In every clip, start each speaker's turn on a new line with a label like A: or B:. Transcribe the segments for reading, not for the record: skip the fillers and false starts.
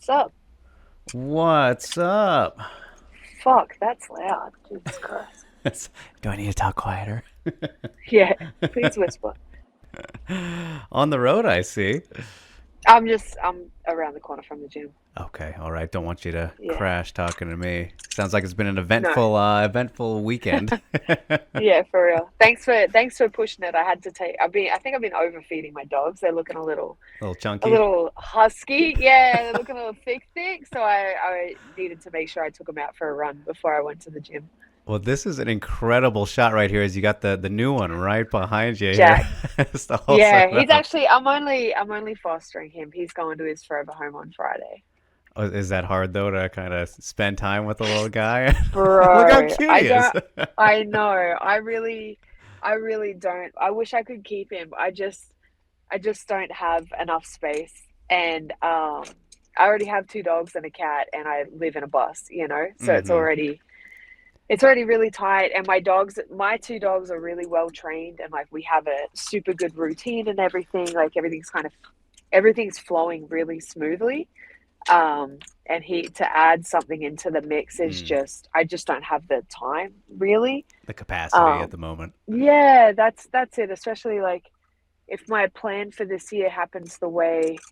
A: What's up?
B: What's up?
A: Fuck, that's loud. Jesus Christ.
B: Do I need to talk quieter?
A: Yeah, please whisper.
B: On the road, I see.
A: I'm around the corner from the gym.
B: Okay, all right. Don't want you to
A: Yeah,
B: crash talking to me. Sounds like it's been an
A: no.
B: eventful weekend.
A: Yeah, for real. Thanks for pushing it. I think I've been overfeeding my dogs. They're looking
B: A little
A: a
B: chunky.
A: little husky. Yeah, they're looking a little thick. So I needed to make sure I took them out for a run before I went to the gym.
B: Well, this is an incredible shot right here. As you got the new one right behind you here.
A: Jack.
B: It's all
A: Yeah,
B: set
A: he's
B: up.
A: actually. I'm only fostering him. He's going to his forever home on Friday.
B: Oh, is that hard though to kind of spend time with the little guy? Look how
A: Bro,
B: cute
A: I
B: he is.
A: don't, I know. I really don't. I wish I could keep him. I just don't have enough space. And I already have two dogs and a cat, and I live in a bus. So it's
B: hmm
A: already really tight. And my two dogs are really well trained, and like we have a super good routine and everything. Like everything's flowing really smoothly. And he to add something into the mix is
B: Mm.
A: just I just don't have the time really.
B: The capacity at
A: um
B: the moment.
A: yeah, that's it, especially like if my plan for this year happens the way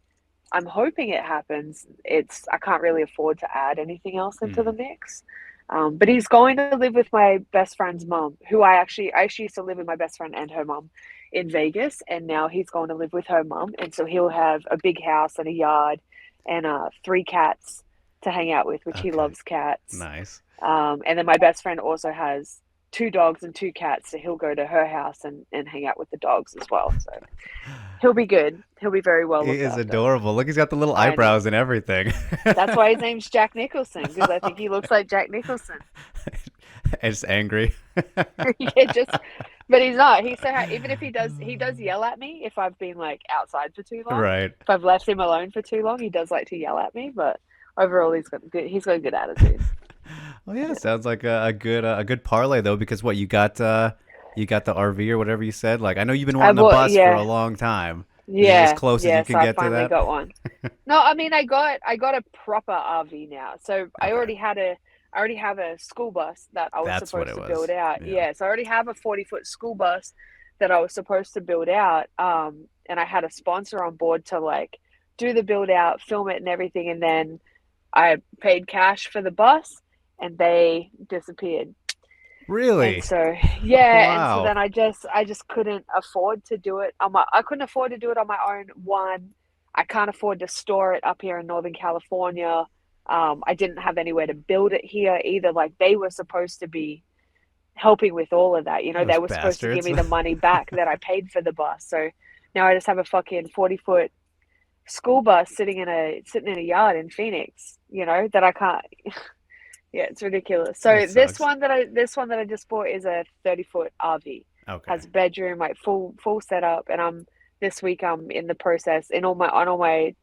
A: I'm hoping it happens. It's I can't really afford to add anything else into the
B: Mm.
A: mix. But he's going to live with my best friend's mom, who I actually used to live with my best friend and her mom in Vegas, and now he's going to live with her mom, and so he'll have a big house and a yard and three cats to hang out with, which he
B: Okay.
A: loves cats.
B: Nice.
A: And then my best friend also has two dogs and two cats, so he'll go to her house and hang out with the dogs as well. So he'll be good. He'll be very well
B: He
A: looked
B: is
A: after.
B: adorable. Look, he's got the little
A: I know.
B: eyebrows and everything.
A: That's why his name's Jack Nicholson, because I think he looks like Jack Nicholson.
B: It's angry.
A: Yeah, but he's not. Even if he does yell at me if I've been like outside for too long.
B: Right.
A: If I've left him alone for too long, he does like to yell at me. But overall, he's got a good attitude.
B: Well, yeah,
A: Yeah.
B: sounds like a good parlay though, because what you got the RV or whatever you said. Like I know you've been
A: I
B: wanting a
A: bought
B: bus for a
A: yeah,
B: long time. Is this as
A: yeah,
B: close as
A: yeah.
B: you
A: So
B: can
A: I
B: get to
A: finally
B: that?
A: got one. No, I mean I got a proper RV now. So
B: Okay,
A: I already have a school bus that I was
B: that's what
A: supposed
B: it
A: to build
B: was.
A: out.
B: Yeah.
A: Yeah, so I already have a 40-foot school bus that I was supposed to build out. And I had a sponsor on board to like do the build out, film it and everything, and then I paid cash for the bus and they disappeared. And
B: Really?
A: so yeah, and so
B: Wow.
A: then I just couldn't afford to do it on my I couldn't afford to do it on my own. One, I can't afford to store it up here in Northern California. I didn't have anywhere to build it here either. Like they were supposed to be helping with all of that.
B: Those
A: They were supposed to give
B: bastards.
A: me the money back that I paid for the bus. So now I just have a fucking 40-foot school bus sitting in a yard in Phoenix, that I can't. Yeah, it's ridiculous.
B: That
A: So
B: sucks.
A: this one that I just bought is a 30-foot RV.
B: Okay.
A: Has a bedroom, like full setup, and this week I'm in the process in all my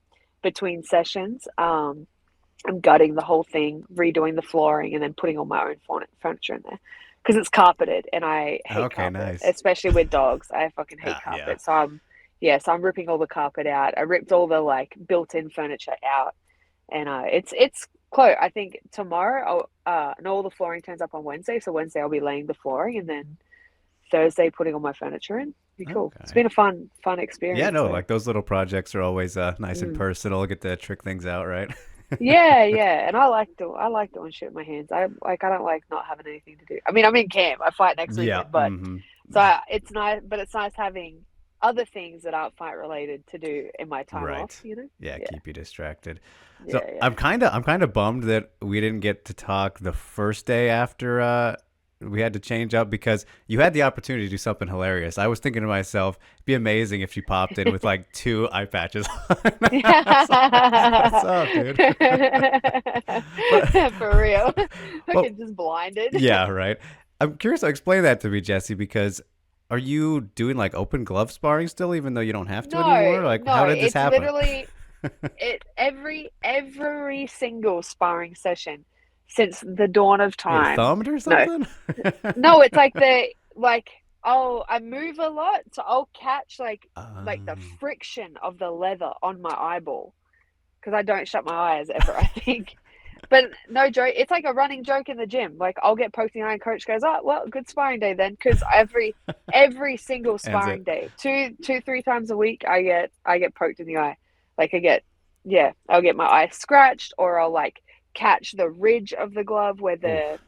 A: between sessions. I'm gutting the whole thing, redoing the flooring, and then putting all my own furniture in there because it's carpeted, and I hate
B: Okay,
A: carpet,
B: nice.
A: especially with dogs. I fucking hate
B: Ah, yeah.
A: carpet. So I'm ripping all the carpet out. I ripped all the like built-in furniture out, and it's close. I think tomorrow, and all the flooring turns up on Wednesday. So Wednesday I'll be laying the flooring, and then Thursday putting all my furniture in. Be cool. It's
B: Okay.
A: been a fun
B: Yeah,
A: experience.
B: no,
A: So
B: like those little projects are always nice and
A: mm.
B: personal. Get to trick things out, right?
A: Yeah, and I like doing shit with my hands. I don't like not having anything to do. I mean, I'm in camp. I fight next
B: Yeah.
A: weekend, but
B: hmm
A: it's nice. But it's nice having other things that aren't fight related to do in my time off.
B: Right. Yeah,
A: Yeah,
B: keep you distracted. So
A: yeah,
B: I'm
A: yeah.
B: kind of bummed that we didn't get to talk the first day after we had to change up because you had the opportunity to do something hilarious. I was thinking to myself, it'd be amazing if she popped in with like two eye patches on. I was like, what's up, dude? But
A: For real.
B: well,
A: Fucking just blinded.
B: yeah, right. I'm curious. Explain that to me, Jesse, because are you doing like open glove sparring still, even though you don't have to
A: No,
B: anymore? Like,
A: no,
B: how did this
A: it's
B: happen?
A: literally every single sparring session since the dawn of
B: You get
A: time.
B: thumbed or
A: No,
B: something?
A: no, it's like I move a lot, so I'll catch like the
B: Um,
A: friction of the leather on my eyeball, because I don't shut my eyes ever, I think. But no joke, it's like a running joke in the gym. Like I'll get poked in the eye, and coach goes, "Oh, well, good sparring day then," because every single
B: Ends
A: sparring
B: it.
A: day, three times a week, I get poked in the eye. Like yeah, I'll get my eye scratched, or I'll like catch the ridge of the glove
B: Oof.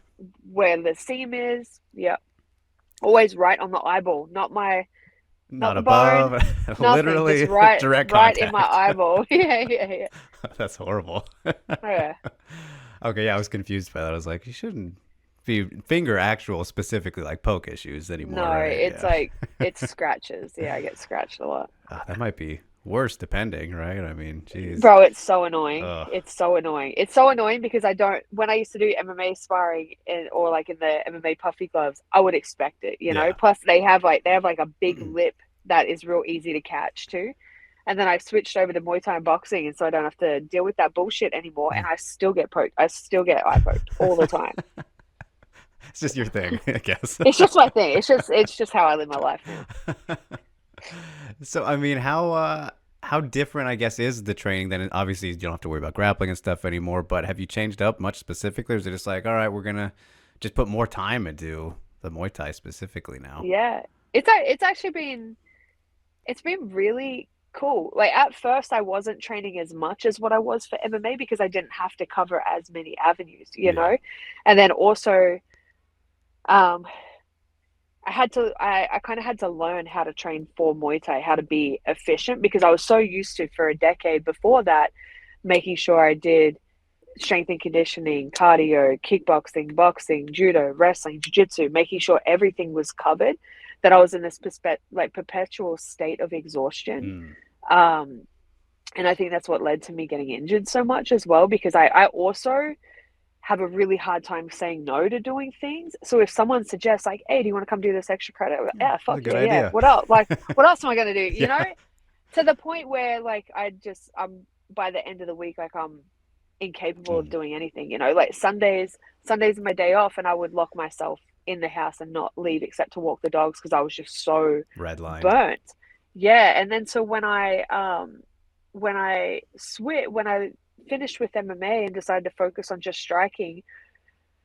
A: where the seam is. Yeah, always right on the eyeball, not
B: Not
A: the bone,
B: above,
A: nothing, just
B: literally
A: right
B: direct
A: right in my
B: contact.
A: eyeball. Yeah.
B: That's horrible.
A: Yeah.
B: Okay, yeah, I was confused by that. I was like, you shouldn't be finger actual specifically like poke issues anymore,
A: No,
B: right?
A: it's
B: Yeah.
A: like it's scratches. Yeah, I get scratched a lot.
B: That might be worse depending, right? I mean, geez.
A: Bro, it's so annoying.
B: Ugh.
A: It's so annoying. It's so annoying because I don't, when I used to do MMA sparring or like in the MMA puffy gloves, I would expect it, you know?
B: Yeah.
A: Plus they have like a big lip that is real easy to catch too. And then I switched over to Muay Thai and boxing, and so I don't have to deal with that bullshit anymore. And I still get poked. I still get eye poked all the time.
B: It's just your thing, I guess.
A: It's just my thing. It's just how I live my life now.
B: So, I mean, how different, I guess, is the training then? Obviously, you don't have to worry about grappling and stuff anymore, but have you changed up much specifically, or is it just like, all right, we're gonna just put more time into the Muay Thai specifically now?
A: Yeah. It's actually been really cool. Like at first I wasn't training as much as what I was for MMA because I didn't have to cover as many avenues, you
B: Yeah.
A: know? And then also um I kind of had to learn how to train for Muay Thai, how to be efficient because I was so used to for a decade before that making sure I did strength and conditioning, cardio, kickboxing, boxing, judo, wrestling, jiu-jitsu, making sure everything was covered, that I was in this like perpetual state of exhaustion.
B: Mm.
A: Um, and I think that's what led to me getting injured so much as well, because I also have a really hard time saying no to doing things. So if someone suggests like, "Hey, do you want to come do this extra credit?" I'm like, yeah,
B: That's a
A: fuck
B: good
A: yeah.
B: idea.
A: What else? Like, what else am I gonna do? You know,
B: Yeah.
A: to the point where like I'm by the end of the week like I'm incapable of
B: Mm.
A: doing anything. You know, like Sundays are my day off, and I would lock myself in the house and not leave except to walk the dogs because I was just so
B: Redlined.
A: burnt. Yeah, and then so when I finished with MMA and decided to focus on just striking,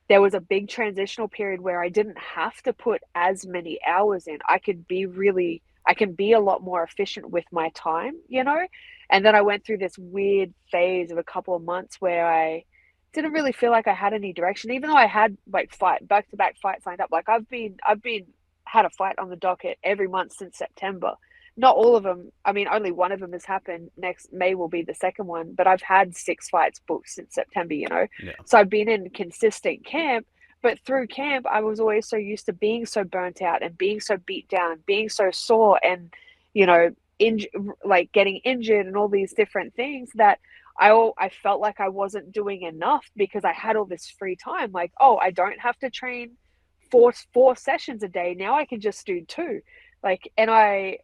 A: there was a big transitional period where I didn't have to put as many hours in. I can be a lot more efficient with my time, you know? And then I went through this weird phase of a couple of months where I didn't really feel like I had any direction, even though I had like back to back fights lined up. Like I've been had a fight on the docket every month since September. Not all of them. I mean, only one of them has happened. Next May will be the second one, but I've had 6 fights booked since September, you know?
B: Yeah.
A: So I've been in consistent camp, but through camp, I was always so used to being so burnt out and being so beat down and being so sore and, you know, like getting injured and all these different things that I felt like I wasn't doing enough because I had all this free time. Like, oh, I don't have to train four sessions a day. Now I can just do two. Like, and I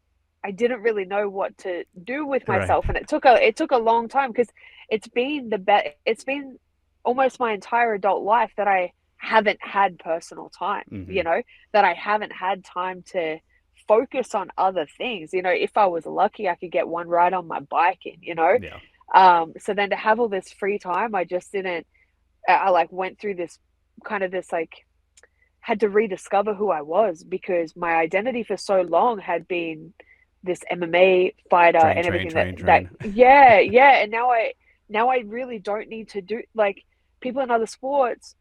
A: didn't really know what to do with
B: Right.
A: myself, and it took a long time because it's been almost my entire adult life that I haven't had personal time,
B: Hmm.
A: you know, that I haven't had time to focus on other things. You know, if I was lucky, I could get one ride on my bike in, you know.
B: Yeah.
A: So then to have all this free time, I just didn't, I like went through this kind of this like, had to rediscover who I was because my identity for so long had been this MMA fighter
B: Train,
A: and
B: train,
A: everything that
B: train,
A: that
B: train.
A: yeah, and now I really don't need to do like people in other sports,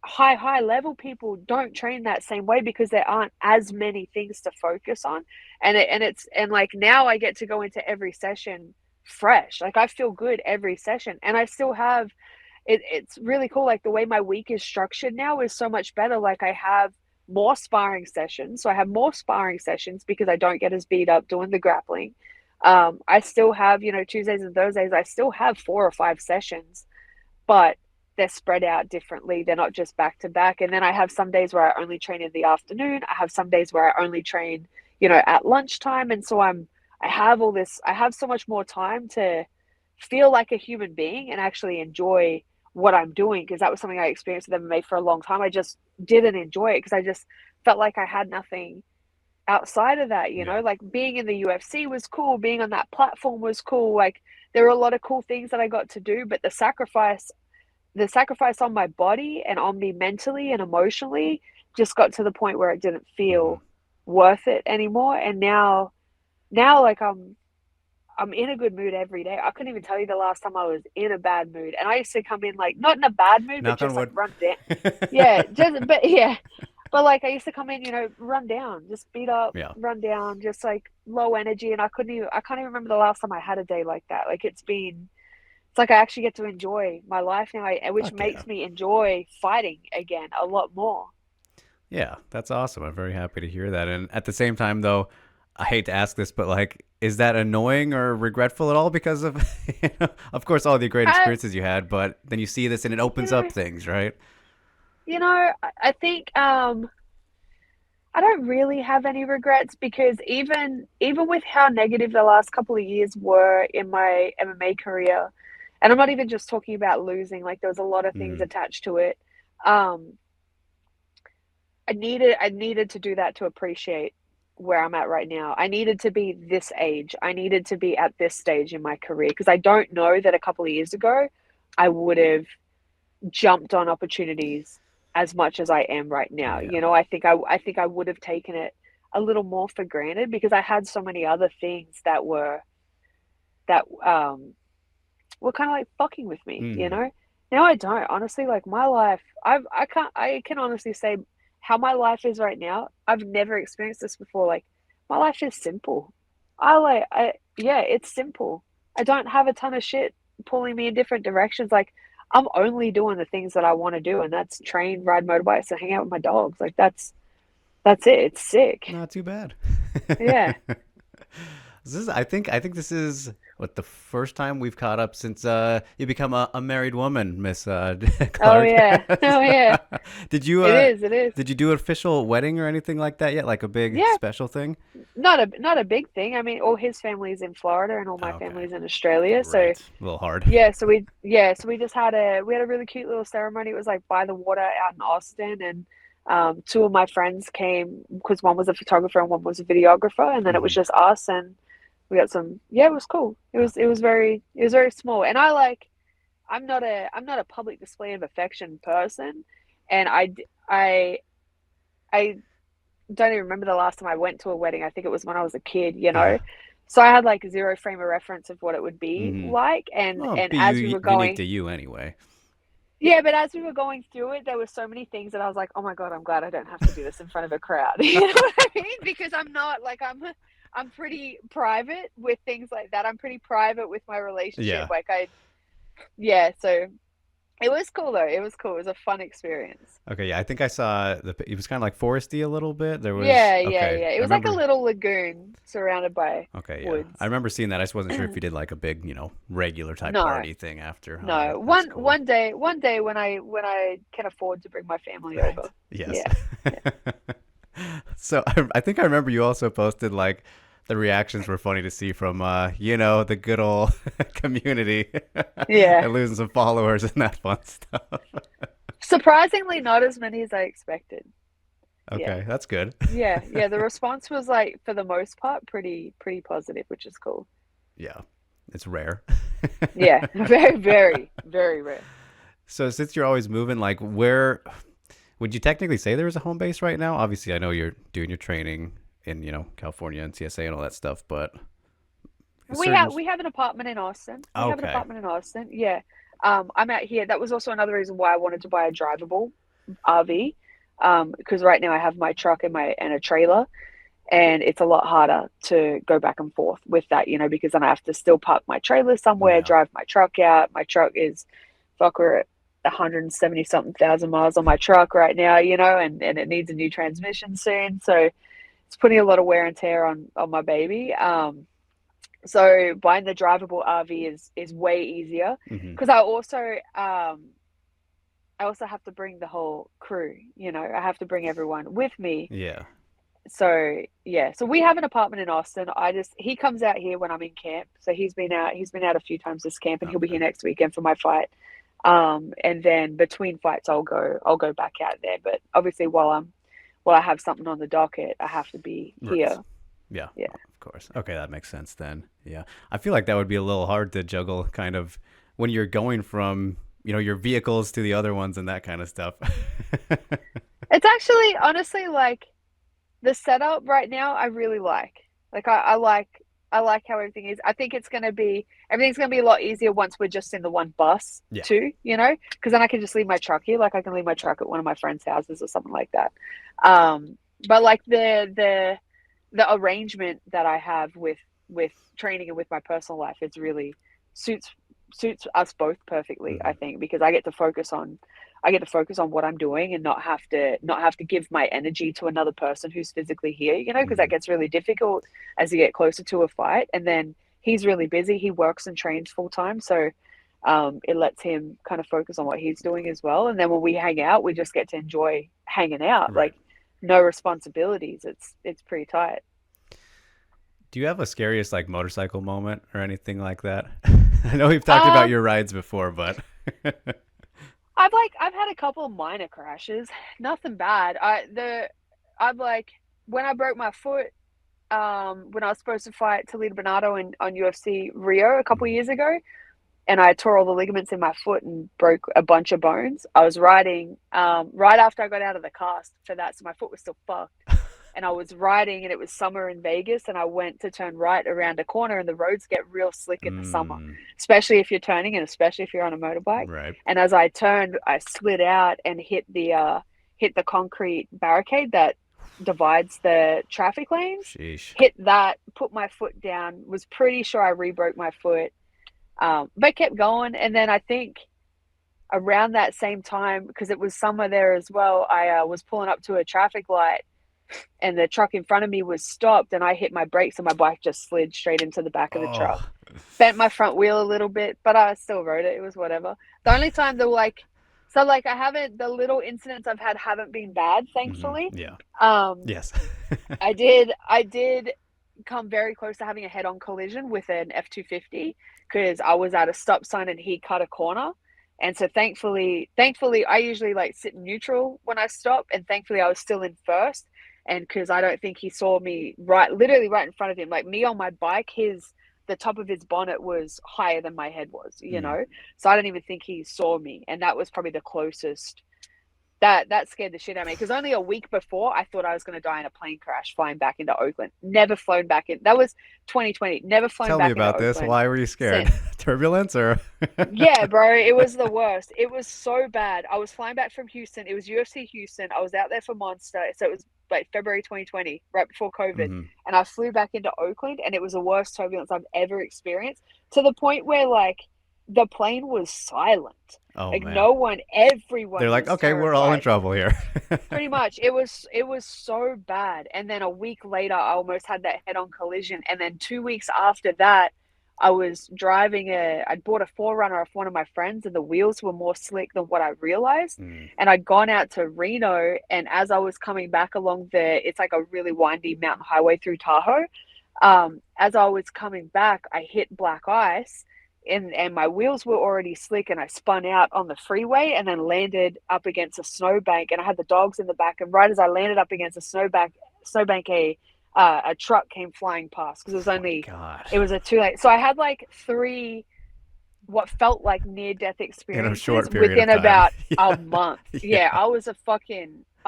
A: high level people don't train that same way because there aren't as many things to focus on, and like now I get to go into every session fresh. Like I feel good every session, and I still have it's really cool. Like the way my week is structured now is so much better. Like I have more sparring sessions. So I have more sparring sessions because I don't get as beat up doing the grappling. I still have, you know, Tuesdays and Thursdays, I still have 4 or 5 sessions, but they're spread out differently. They're not just back to back. And then I have some days where I only train in the afternoon. I have some days where I only train, you know, at lunchtime. And so I have so much more time to feel like a human being and actually enjoy what I'm doing because that was something I experienced with MMA for a long time. I just didn't enjoy it because I just felt like I had nothing outside of that, you
B: Yeah.
A: know, like being in the UFC was cool, being on that platform was cool, like there were a lot of cool things that I got to do, but the sacrifice on my body and on me mentally and emotionally just got to the point where it didn't
B: Hmm.
A: feel worth it anymore. And now like I'm in a good mood every day. I couldn't even tell you the last time I was in a bad mood. And I used to come in like not in a bad mood, but
B: Knock on
A: just like
B: wood.
A: run down. Yeah, just but yeah. But like I used to come in, run down, just beat up,
B: Yeah.
A: run down, just like low energy. And I can't even remember the last time I had a day like that. Like it's like I actually get to enjoy my life now, which
B: Fuck yeah.
A: makes me enjoy fighting again a lot more.
B: Yeah, that's awesome. I'm very happy to hear that. And at the same time, though, I hate to ask this, but like, is that annoying or regretful at all? Because of, of course, all the great
A: I,
B: experiences you had, but then you see this and it opens
A: yeah,
B: up things, right?
A: I think I don't really have any regrets because even with how negative the last couple of years were in my MMA career, and I'm not even just talking about losing, like there was a lot of things
B: Mm,
A: attached to it. Um, I needed to do that to appreciate where I'm at right now. I needed to be this age. I needed to be at this stage in my career because I don't know that a couple of years ago I would have jumped on opportunities as much as I am right now.
B: yeah.
A: I think I would have taken it a little more for granted because I had so many other things that were kind of like fucking with me.
B: Hmm.
A: Now I don't. Honestly, like my life, I can honestly say how my life is right now. I've never experienced this before. Like my life is simple. Yeah, it's simple. I don't have a ton of shit pulling me in different directions. Like I'm only doing the things that I want to do, and that's train, ride motorbikes, and hang out with my dogs. Like that's it. It's sick.
B: Not too bad.
A: Yeah.
B: I think this is what the first time we've caught up since you become a married woman, Miss
A: Oh
B: Clark.
A: yeah. Oh yeah.
B: did you
A: It is. It is.
B: did you do an official wedding or anything like that yet? Like a big
A: Yeah.
B: special thing?
A: Not a big thing. I mean, all his family's in Florida and all my
B: Okay.
A: family's in Australia. So
B: Right. A little hard.
A: yeah, so we just had a really cute little ceremony. It was like by the water out in Austin, and two of my friends came because one was a photographer and one was a videographer, and then it was
B: Hmm.
A: just us, and we got some. Yeah, it was cool. It
B: Oh,
A: was it
B: cool.
A: was very small, and I'm not a public display of affection person, and I I don't even remember the last time I went to a wedding. I think it was when I was a kid. So I had like zero frame of reference of what it would be
B: Hmm.
A: like, and
B: Well,
A: and
B: be
A: as we were
B: unique
A: going,
B: to you anyway.
A: yeah, but as we were going through it, there were so many things that I was like, oh my God, I'm glad I don't have to do this in front of a crowd. You know what I mean? Because I'm not like I'm pretty private with things like that. I'm pretty private with my relationship.
B: Yeah.
A: Yeah, so it was cool though. It was cool. It was a fun experience.
B: Okay. Yeah. I think I saw it was kind of like foresty a little bit. There was
A: Yeah, yeah,
B: okay.
A: yeah. It
B: I
A: was like a
B: remember.
A: little lagoon surrounded by
B: Okay. Yeah. I
A: woods.
B: remember seeing that. I just wasn't sure if you did like a big, regular type
A: No,
B: party thing after. All right.
A: no.
B: That's
A: One
B: cool.
A: one day, one day when I can afford to bring my family
B: Right.
A: over.
B: Yes.
A: Yeah, yeah,
B: So I think I remember you also posted like the reactions were funny to see from the good old community
A: yeah.
B: and losing some followers and that fun stuff.
A: Surprisingly, not as many as I expected. Yeah,
B: Okay, that's good.
A: yeah, yeah. The response was like, for the most part, pretty positive, which is cool.
B: Yeah, it's rare.
A: Yeah, very, very, very rare.
B: So since you're always moving, like where would you technically say there's a home base right now? Obviously, I know you're doing your training in, California and CSA and all that stuff, but
A: We
B: certain.
A: have we have an apartment in Austin. We have an
B: Okay.
A: apartment in Austin. Yeah. I'm out here. That was also another reason why I wanted to buy a drivable RV. Because right now I have my truck and a trailer, and it's a lot harder to go back and forth with that, because then I have to still park my trailer somewhere,
B: Yeah.
A: drive my truck out. My truck is fuck, we're at 170 something thousand miles on my truck right now, and it needs a new transmission soon. So it's putting a lot of wear and tear on my baby. So buying the drivable RV is way easier
B: Hmm.
A: because I also have to bring the whole crew. I have to bring everyone with me.
B: Yeah.
A: So yeah, so we have an apartment in Austin. He comes out here when I'm in camp. So he's been out a few times this camp, and he'll be
B: Okay.
A: here next weekend for my fight. And then between fights, I'll go back out there. But obviously, while I have something on the docket, I have to be
B: Right.
A: here.
B: Yeah.
A: Yeah.
B: Of course. Okay, that makes sense then. Yeah. I feel like that would be a little hard to juggle kind of when you're going from, your vehicles to the other ones and that kind of stuff.
A: It's actually honestly like the setup right now I really like. Like I like how everything is. I think everything's gonna be a lot easier once we're just in the one bus
B: Yeah.
A: too, because then I can just leave my truck here. Like I can leave my truck at one of my friends' houses or something like that. But like the arrangement that I have with training and with my personal life is really suits us both perfectly, I
B: Mhm.
A: think, because I get to focus on what I'm doing and not have to give my energy to another person who's physically here, because that
B: Mhm.
A: gets really difficult as you get closer to a fight. And then he's really busy. He works and trains full time, so it lets him kind of focus on what he's doing as well. And then when we hang out, we just get to enjoy hanging out.
B: Right.
A: Like no responsibilities. It's pretty tight.
B: Do you have a scariest like motorcycle moment or anything like that? I know we've talked about
A: Um,
B: your rides before, but
A: I've had a couple of minor crashes, nothing bad. I've like when I broke my foot, when I was supposed to fight Toledo Bernardo on UFC Rio a couple of
B: Mhm.
A: years ago, and I tore all the ligaments in my foot and broke a bunch of bones. I was riding right after I got out of the cast for that, so my foot was still fucked. And I was riding, and it was summer in Vegas, and I went to turn right around a corner, and the roads get real slick in the summer,
B: Mm,
A: especially if you're turning, and especially if you're on a motorbike.
B: right.
A: And as I turned, I slid out and hit the concrete barricade that divides the traffic lanes.
B: Sheesh.
A: Hit that, put my foot down. Was pretty sure I re-broke my foot, but kept going. And then I think around that same time, because it was summer there as well, I was pulling up to a traffic light, and the truck in front of me was stopped, and I hit my brakes and my bike just slid straight into the back of the truck.
B: Oh.
A: Bent my front wheel a little bit, but I still rode it. It was whatever. The only time I haven't, the little incidents I've had haven't been bad, thankfully.
B: Yeah.
A: Um,
B: Yes.
A: I did come very close to having a head-on collision with an F-250 because I was at a stop sign and he cut a corner. And so thankfully, I usually like sit neutral when I stop, and thankfully I was still in first. And because I don't think he saw me literally right in front of him, like me on my bike, the top of his bonnet was higher than my head was,
B: Mm.
A: So I don't even think he saw me, and that was probably the closest. That scared the shit out of me because only a week before I thought I was going to die in a plane crash flying back into Oakland. Never flown back in. That was 2020. Never flown
B: Tell me
A: back into
B: about this.
A: Oakland
B: Why were you scared?
A: since.
B: Turbulence or?
A: Yeah, bro, it was the worst. It was so bad. I was flying back from Houston. It was UFC Houston. I was out there for Monster. So it was like February 2020, right before COVID.
B: Mhm.
A: And I flew back into Oakland, and it was the worst turbulence I've ever experienced, to the point where like the plane was silent.
B: Oh
A: Like
B: man.
A: everyone
B: They're like,
A: was
B: okay, we're all in
A: terrified.
B: trouble here.
A: Pretty much. It was so bad. And then a week later I almost had that head-on collision. And then 2 weeks after that, I was driving I'd bought a Forerunner off one of my friends, and the wheels were more slick than what I realized.
B: Mm.
A: And I'd gone out to Reno, and as I was coming back along it's like a really windy mountain highway through Tahoe. As I was coming back, I hit black ice, and my wheels were already slick, and I spun out on the freeway and then landed up against a snowbank, and I had the dogs in the back, and right as I landed up against a snowbank, a truck came flying past because
B: Oh my God.
A: it was a too late. So I had like three what felt like near death
B: In a
A: experiences
B: short period of
A: within
B: time.
A: about a
B: Yeah.
A: month. Yeah,
B: Yeah.
A: I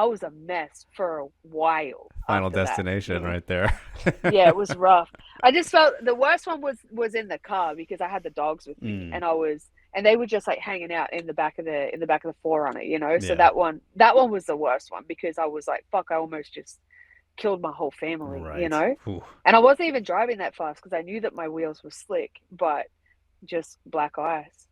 A: was a mess for a while
B: Final
A: after that.
B: destination right there.
A: Yeah, it was rough. I just felt the worst one was in the car because I had the dogs with me,
B: Mm.
A: and they were just like hanging out in the back of the Forerunner, So
B: Yeah.
A: that one was the worst one because I was like, fuck, I almost just killed my whole family.
B: Right. Whew.
A: And I wasn't even driving that fast because I knew that my wheels were slick, but just black ice.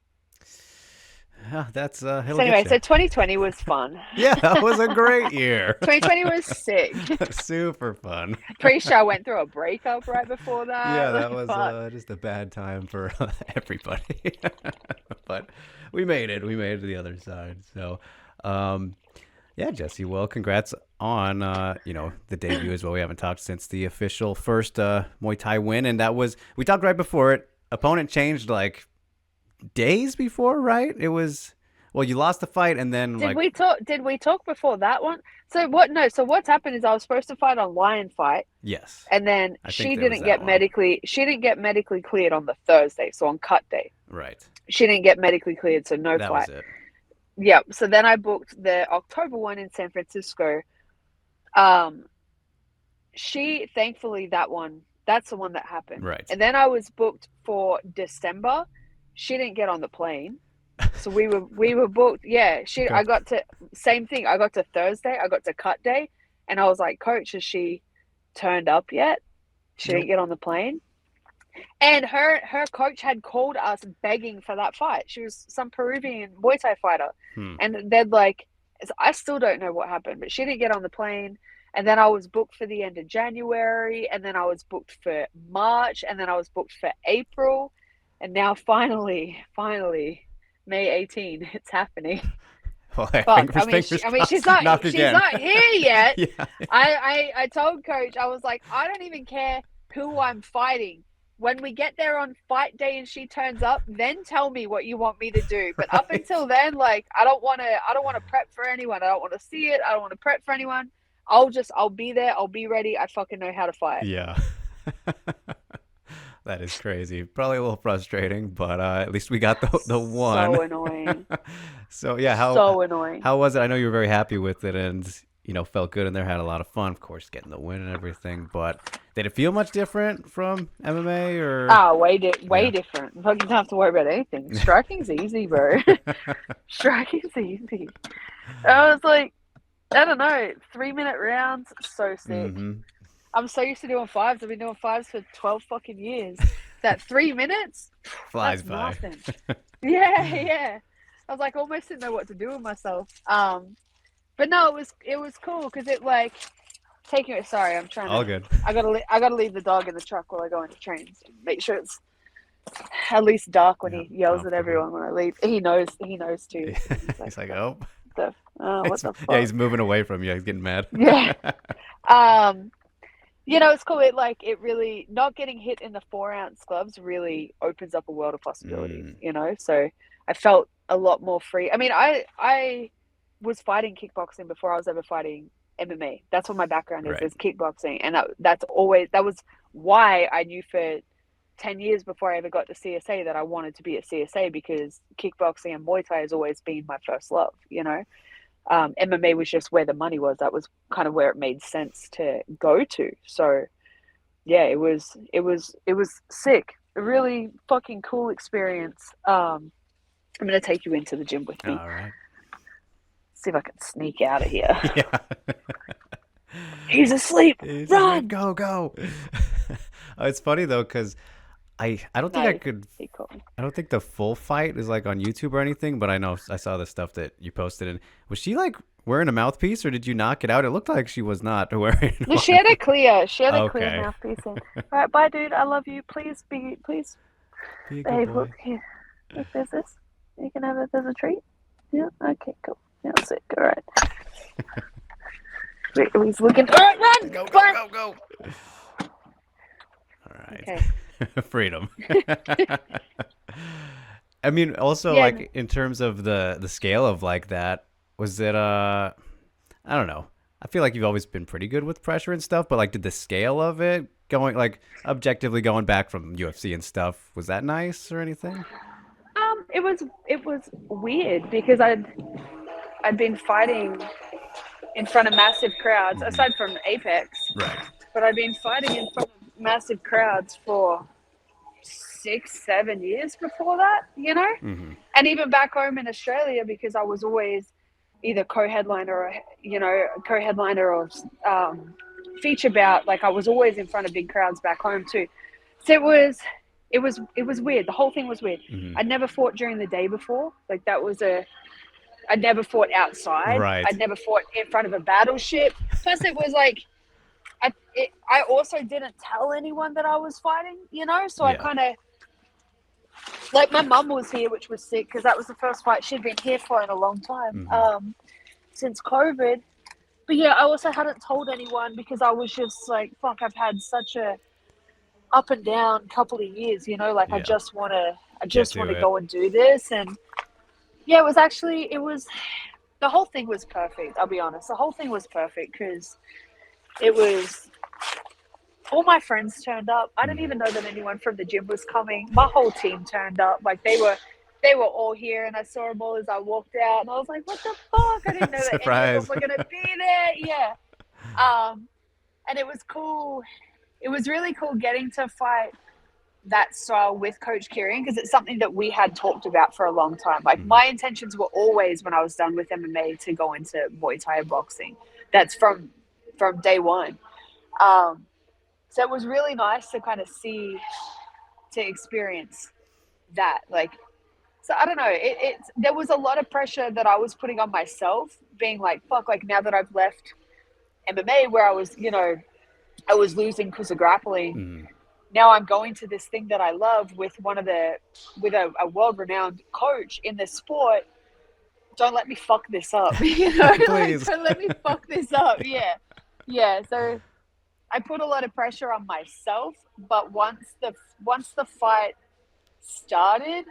B: Yeah, that's
A: So
B: he'll
A: anyway,
B: get you.
A: so 2020 was fun.
B: Yeah, that was a great year.
A: 2020 was sick.
B: Super fun.
A: Pretty sure I went through a breakup right before
B: Yeah,
A: that.
B: that
A: Like,
B: was
A: fuck.
B: just a bad time for everybody. But we made it. We made it to the other side. So, um, yeah, Jesse. Well, congrats on the debut as well. We haven't talked since the official first Muay Thai win, and we talked right before it. Opponent changed like days before, right? It was Well, you lost the fight, and then
A: Did
B: like
A: we talk? Did we talk before that one? So what? No. So what's happened is I was supposed to fight on Lion Fight,
B: yes,
A: and then
B: I think there was that one.
A: she didn't get medically cleared on the Thursday, so on cut day.
B: Right.
A: She didn't get medically cleared, so no
B: That was
A: fight.
B: it.
A: Yep. So then I booked the October one in San Francisco. Um, she thankfully that's the one that happened.
B: Right.
A: And then I was booked for December. She didn't get on the plane. So we were booked. Yeah,
B: Okay.
A: I got to same thing. I got to Thursday, I got to cut day, and I was like, Coach, has she turned up yet? She didn't get on the plane. And her coach had called us begging for that fight. She was some Peruvian Muay Thai fighter. And they'd like, I still don't know what happened, but she didn't get on the plane. And then I was booked for the end of January, and then I was booked for March, and then I was booked for April. And now finally, May 18, it's happening.
B: Well,
A: Fuck. I mean,
B: fingers
A: she's
B: crossed.
A: not here yet.
B: Yeah.
A: I told Coach, I was like, I don't even care who I'm fighting. When we get there on fight day and she turns up, then tell me what you want me to do. But up until then, like, I don't want to prep for anyone. I don't want to see it. I don't want to prep for anyone. I'll be there. I'll be ready. I fucking know how to fight.
B: Yeah. That is crazy. Probably a little frustrating, but at least we got the one.
A: So annoying.
B: So yeah,
A: so annoying.
B: How was it? I know you were very happy with it, and felt good in there, had a lot of fun, of course, getting the win and everything. But did it feel much different from MMA or?
A: Way different. You fucking don't have to worry about anything. Striking's easy, bro. Striking's easy. I was like, I don't know, 3-minute rounds, so sick.
B: Mm-hmm.
A: I'm so used to doing fives. I've been doing fives for 12 fucking years. That 3 minutes
B: flies by.
A: Nothing. Yeah. I was like, almost didn't know what to do with myself. But no, it was cool because it like taking it. Sorry, I'm trying.
B: All
A: to,
B: good.
A: I gotta leave the dog in the truck while I go into trains. Make sure it's at least dark when he yells at everyone when I leave. He knows too.
B: He's like, oh.
A: What the fuck?
B: Yeah, he's moving away from you. He's getting mad.
A: Yeah. It's cool. It really, not getting hit in the 4-ounce gloves really opens up a world of possibilities, So I felt a lot more free. I mean, I was fighting kickboxing before I was ever fighting MMA. That's what my background is kickboxing. And that was why I knew for 10 years before I ever got to CSA that I wanted to be at CSA, because kickboxing and Muay Thai has always been my first love, MMA was just where the money was. That was kind of where it made sense to go to. So yeah, it was sick. A really fucking cool experience. I'm going to take you into the gym with me.
B: All right.
A: See if I can sneak out of here.
B: Yeah.
A: He's asleep. Run.
B: Go. It's funny though, because I don't think I could. I don't think the full fight is like on YouTube or anything, but I know I saw the stuff that you posted. And was she like wearing a mouthpiece, or did you knock it out? It looked like she was not wearing.
A: No, she had a clear mouthpiece. In. All right, bye, dude. I love you. Please be behave. Look here. Look, there's this. You can have it. There's a treat. Yeah. Okay. Cool. Yeah, that's it. All right. He's looking. All right, run.
B: Go. All right.
A: Okay.
B: Freedom. I mean, also like in terms of the scale of like that, was it I don't know. I feel like you've always been pretty good with pressure and stuff, but like did the scale of it going like objectively going back from UFC and stuff, was that nice or anything?
A: It was weird because I'd been fighting in front of massive crowds, aside from Apex.
B: Right.
A: But I'd been fighting in front of massive crowds for 6-7 years before that,
B: Mm-hmm.
A: And even back home in Australia, because I was always either co-headliner or feature bout. Like I was always in front of big crowds back home too. So it was weird. The whole thing was weird.
B: Mm-hmm.
A: I'd never fought during the day before. Like I'd never fought outside.
B: Right.
A: I'd never fought in front of a battleship. Plus it was like, I also didn't tell anyone that I was fighting, so I kind of, like my mum was here, which was sick because that was the first fight she'd been here for in a long time, since COVID. But yeah, I also hadn't told anyone because I was just like, fuck, I've had such a up and down couple of years, I just want to go and do this. And Yeah, it was actually, it was, the whole thing was perfect. I'll be honest. The whole thing was perfect because it was, all my friends turned up. I didn't
B: Mm.
A: even know that anyone from the gym was coming. My whole team turned up. Like they were all here, and I saw them all as I walked out, and I was like, "What the fuck?" I didn't know that any of them
B: Surprise.
A: were gonna be there. Yeah, and it was cool. It was really cool getting to fight that style with Coach Kieran because it's something that we had talked about for a long time. Like
B: Hmm.
A: my intentions were always when I was done with MMA to go into Muay Thai and boxing. That's from day one. Um, so it was really nice to kind of see to experience that. Like, so I don't know. It's there was a lot of pressure that I was putting on myself, being like, fuck. Like now that I've left MMA, where I was, I was losing because of grappling.
B: Mm.
A: Now I'm going to this thing that I love with with a world renowned coach in the sport. Don't let me fuck this up. Like
B: Please.
A: don't let me fuck this up. Yeah. Yeah. So I put a lot of pressure on myself, but once the fight started,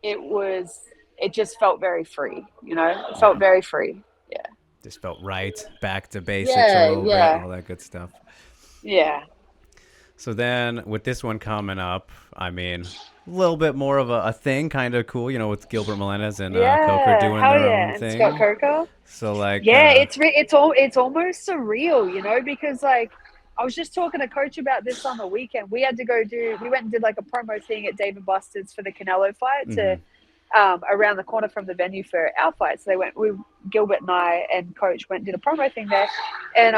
A: it just felt very free, It felt
B: Yeah.
A: very free. Yeah.
B: Just felt right. Back to basics a
A: Yeah,
B: little bit,
A: yeah.
B: all that good stuff.
A: Yeah.
B: So then, with this one coming up, I mean, a little bit more of a thing, kind of cool, with Gilbert Melendez and Coker
A: Yeah.
B: doing
A: Hell
B: their own
A: yeah. And Scott
B: thing.
A: Coker.
B: So, like,
A: Yeah, it's almost surreal, because like I was just talking to coach about this on the weekend. We went and did like a promo thing at Dave and Buster's for the Canelo fight to
B: mhm.
A: around the corner from the venue for our fight. So Gilbert and I and coach went and did a promo thing there. And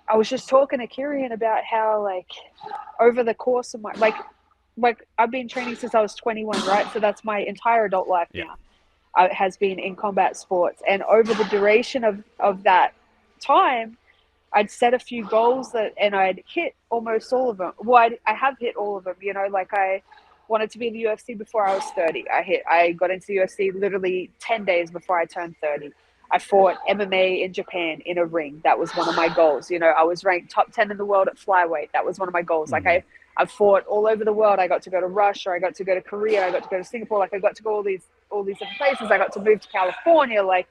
A: I was just talking to Kieran about how like over the course of my like I've been training since I was 21, right? So that's my entire adult life
B: Yeah.
A: now. Has been in combat sports, and over the duration of that time, I'd set a few goals and I'd hit almost all of them. Well, I have hit all of them. Like I wanted to be in the UFC before I was 30. I got into the UFC literally 10 days before I turned 30. I fought MMA in Japan in a ring. That was one of my goals. I was ranked top 10 in the world at flyweight. That was one of my goals. Like
B: Mhm.
A: I've fought all over the world. I got to go to Russia. I got to go to Korea. I got to go to Singapore. Like I got to go all these different places. I got to move to California. Like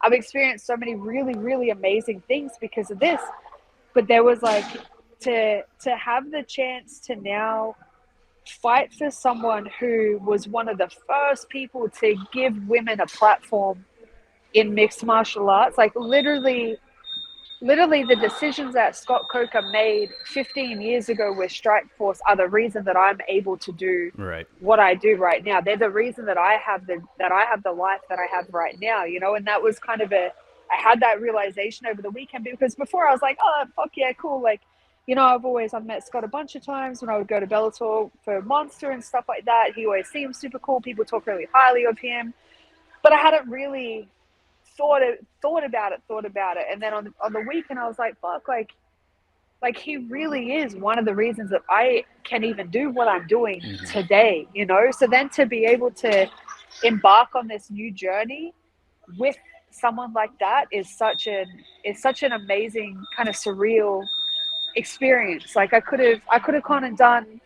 A: I've experienced so many really, really amazing things because of this. But there was like to have the chance to now fight for someone who was one of the first people to give women a platform in mixed martial arts. Like literally the decisions that Scott Coker made 15 years ago with Strikeforce are the reason that I'm able to do
B: Right.
A: what I do right now. They're the reason that I have the life that I have right now, and that was kind of I had that realization over the weekend because before I was like, oh fuck yeah, cool. Like, I've met Scott a bunch of times when I would go to Bellator for Monster and stuff like that. He always seems super cool. People talk really highly of him. But I hadn't really thought about it, and then on the weekend I was like, fuck, like he really is one of the reasons that I can even do what I'm doing
B: Mhm.
A: today. So then to be able to embark on this new journey with someone like that is such an amazing kind of surreal experience. Like I could have gone and done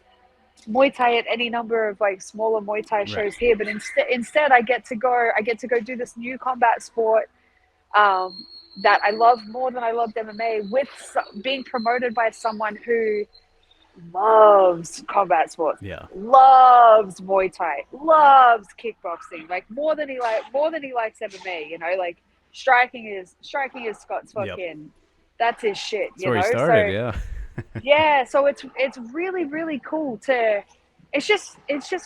A: Muay Thai at any number of like smaller Muay Thai
B: Right.
A: shows here, but instead I get to go do this new combat sport um, that I love more than I loved MMA, with being promoted by someone who loves combat sports,
B: Yeah.
A: loves Muay Thai, loves kickboxing, like more than he likes MMA. Like striking is Scott's
B: Yep.
A: fucking, that's his shit.
B: That's where he started.
A: So
B: Yeah.
A: yeah, so it's really really cool to. It's just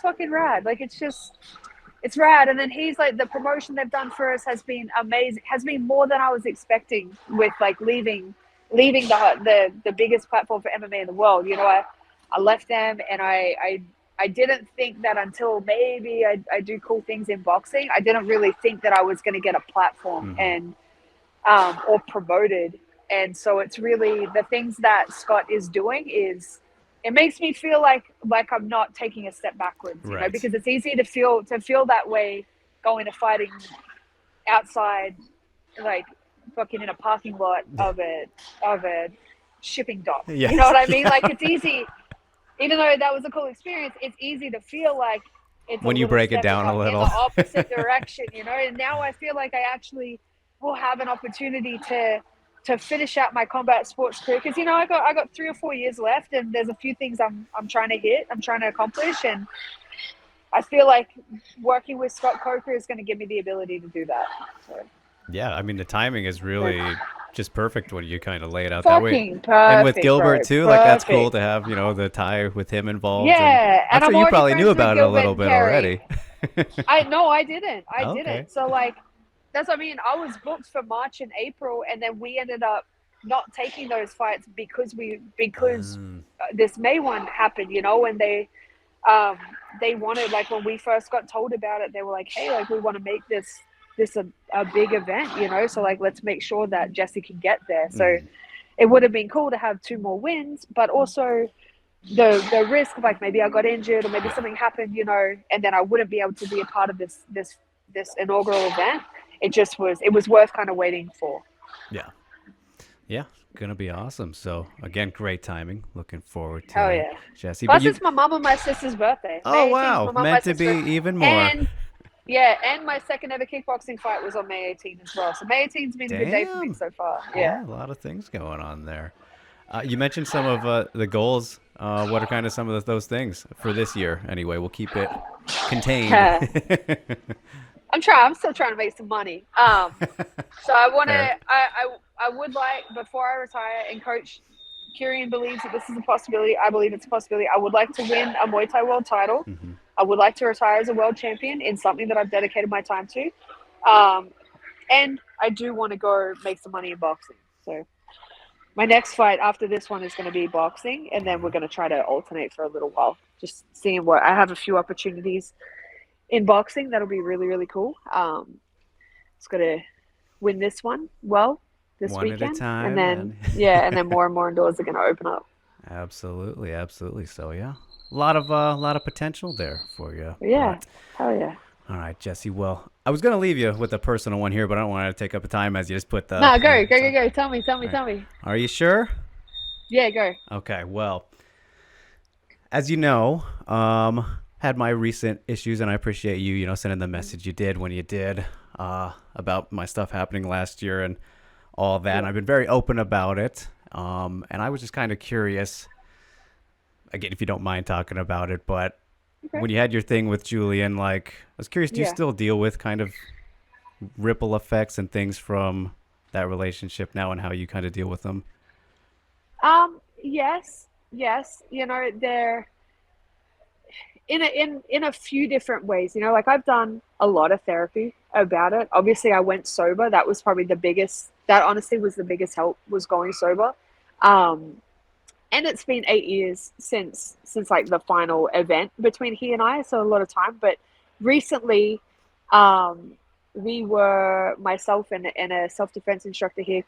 A: fucking rad. Like it's rad. And then he's like, the promotion they've done for us has been amazing, has been more than I was expecting, with like leaving the biggest platform for MMA in the world. I left them, and I didn't think that until maybe I do cool things in boxing. I didn't really think that I was going to get a platform
B: Mhm.
A: and or promoted. And so it's really the things that Scott is doing is, it makes me feel like I'm not taking a step backwards,
B: Right.
A: because it's easy to feel that way going to fighting outside, like fucking in a parking lot of a shipping dock. You know
B: Yes.
A: what I mean?
B: Yeah.
A: Like it's easy, even though that was a cool experience. It's easy to feel like it's a
B: when you
A: little
B: break it
A: step
B: down a
A: in the
B: little.
A: opposite direction, you know. And now I feel like I actually will have an opportunity to finish out my combat sports career, because you know I got 3 or 4 years left, and there's a few things I'm trying to hit, I'm trying to accomplish, and I feel like working with Scott Coker is going to give me the ability to do that. So.
B: Yeah, I mean the timing is
A: But
B: really just perfect when you kind of lay it out that way.
A: fucking
B: And with
A: perfect,
B: Gilbert
A: bro.
B: too, like that's cool
A: Perfect.
B: to have, the tie with him involved. And
A: Yeah,
B: I'm
A: and
B: sure
A: I'm
B: you
A: already
B: probably knew
A: friends with
B: about it a
A: Gilbert
B: little
A: and
B: bit
A: Kerry.
B: already.
A: I no, I didn't. I
B: Okay.
A: didn't. So like, that's what I mean. I was booked for March and April, and then we ended up not taking those fights because
B: Um,
A: this May one happened, you know, and they wanted, like, when we first got told about it, they were like, hey, like, we want to make this a big event, you know, so like let's make sure that Jessy can get there. So
B: mm,
A: it would have been cool to have 2 more wins, but also the risk of, like, maybe I got injured or maybe
B: yeah.
A: something happened, you know, and then I wouldn't be able to be a part of this inaugural event. It was worth kind of waiting for.
B: Yeah. Yeah. Gonna be awesome. So again, great timing. Looking forward to
A: Hell
B: it,
A: yeah.
B: Jesse. But
A: Plus,
B: you
A: it's my mom and my sister's birthday.
B: oh
A: May 18th is
B: wow,
A: my mom and my
B: meant to
A: sister.
B: be even more.
A: And yeah, and my second ever kickboxing fight was on May 18th as well. So May 18th's been a good day for me
B: Damn.
A: so far. Yeah.
B: Yeah, a lot of things going on there. You mentioned some of the goals. What are kind of some of those things for this year? Anyway, we'll keep it contained.
A: I'm still trying to make some money. So I want to,
B: Fair.
A: I would like, before I retire, and Coach Kieran believes that this is a possibility. I believe it's a possibility. I would like to win a Muay Thai world title.
B: Hmm.
A: I would like to retire as a world champion in something that I've dedicated my time to. Um, and I do want to go make some money in boxing. So my next fight after this one is going to be boxing, and then we're going to try to alternate for a little while, just seeing what I have. A few opportunities in boxing that'll be really, really cool. It's got to win this one well this
B: One at a
A: weekend, and
B: time,
A: then
B: and
A: yeah, and then more and more doors are going to open up.
B: absolutely, absolutely. So yeah, a lot of potential there for you.
A: But yeah,
B: But
A: hell yeah.
B: all right, Jesse. Well, I was gonna leave you with a personal one here, but I don't want to take up the time as you just put
A: No,
B: the
A: go, go,
B: so,
A: go, go. Tell me, tell me,
B: all right.
A: tell me.
B: Are you sure?
A: Yeah, go.
B: Okay. Well, as you know, had my recent issues, and I appreciate you, sending the message you did when you did, about my stuff happening last year and all that. And
A: Yeah.
B: I've been very open about it. And I was just kind of curious, again, if you don't mind talking about it, but
A: Okay.
B: when you had your thing with Julian, like, I was curious, do you
A: Yeah.
B: still deal with kind of ripple effects and things from that relationship now and how you kind of deal with them?
A: Yes, yes. You know, they're in a few different ways. You know, like, I've done a lot of therapy about it. Obviously, I went sober. That was probably the biggest. That honestly was the biggest help, was going sober. Um, and it's been 8 years since like the final event between he and I, so a lot of time. But recently, um, we were, myself and a self-defense instructor here,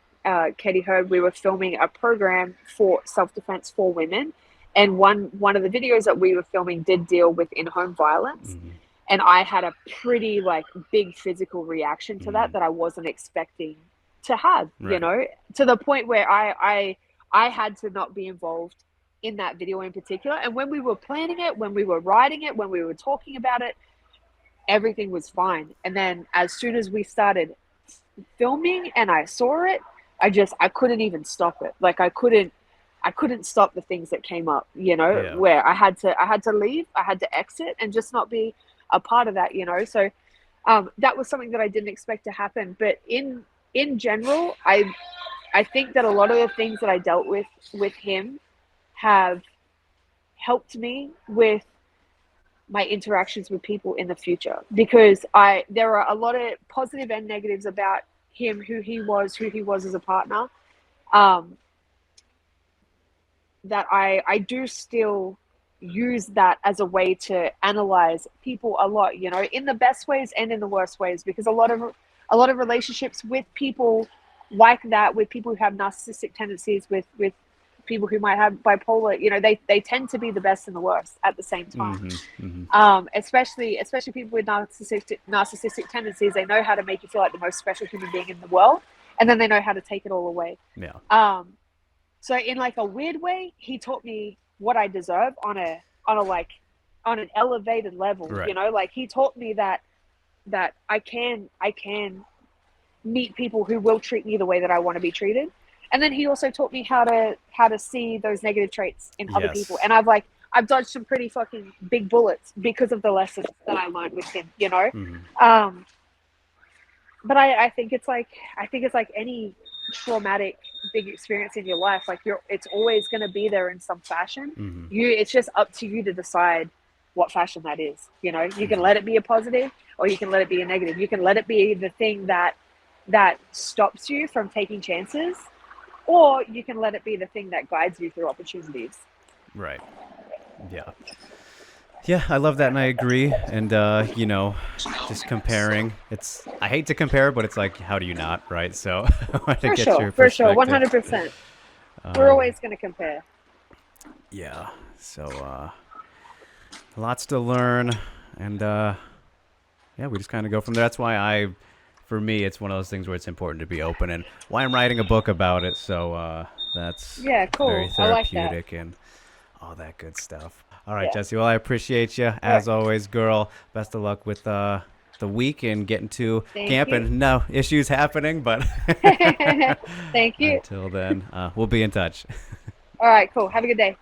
A: Katie Hurd, we were filming a program for self-defense for women, and one of the videos that we were filming did deal with in-home violence,
B: Mm-hmm.
A: and I had a pretty, like, big physical reaction to
B: Mm-hmm.
A: that I wasn't expecting to have, you
B: Right.
A: know, to the point where I had to not be involved in that video in particular. And when we were planning it, when we were writing it, when we were talking about it, everything was fine. And then as soon as we started filming and I saw it, I couldn't even stop it. Like, I couldn't stop the things that came up, you know,
B: Yeah.
A: where I had to leave, I had to exit and just not be a part of that, you know. So that was something that I didn't expect to happen. But in general, I think that a lot of the things that I dealt with him have helped me with my interactions with people in the future, because there are a lot of positive and negatives about him, who he was as a partner, um, that I do still use that as a way to analyze people a lot, you know, in the best ways and in the worst ways, because a lot of relationships with people like that, with people who have narcissistic tendencies, with people who might have bipolar, you know, they tend to be the best and the worst at the same time.
B: Mm-hmm. Mm-hmm.
A: Especially people with narcissistic tendencies, they know how to make you feel like the most special human being in the world, and then they know how to take it all away.
B: Yeah.
A: So in, like, a weird way, he taught me what I deserve on a like on an elevated level,
B: Right.
A: you know, like he taught me that I can meet people who will treat me the way that I want to be treated. And then he also taught me how to see those negative traits in other people.
B: Yes.
A: And I've dodged some pretty fucking big bullets because of the lessons that I learned with him, you know?
B: Mm-hmm.
A: Um, but I think it's like any traumatic big experience in your life, like it's always gonna be there in some fashion.
B: Mm-hmm.
A: It's just up to you to decide what fashion that is. You know, you can
B: Mm-hmm.
A: let it be a positive or you can let it be a negative. You can let it be the thing that stops you from taking chances, or you can let it be the thing that guides you through opportunities.
B: Right. Yeah. Yeah, I love that, and I agree. And just comparing. I hate to compare, but it's like, how do you not, right? So I want to get your
A: For sure,
B: perspective.
A: 100%. We're
B: Um,
A: always going to compare.
B: yeah. So lots to learn, and yeah, we just kind of go from there. That's why for me, it's one of those things where it's important to be open, and why I'm writing a book about it. So that's
A: Yeah,
B: very
A: cool. I like that.
B: therapeutic and all that good stuff. All right,
A: Yeah.
B: Jesse. Well, I appreciate you
A: All right.
B: as always, girl. Best of luck with the week and getting to
A: Thank
B: camp.
A: you.
B: And no issues happening, but
A: Thank you.
B: until then, we'll be in touch.
A: All right, cool. Have a good day.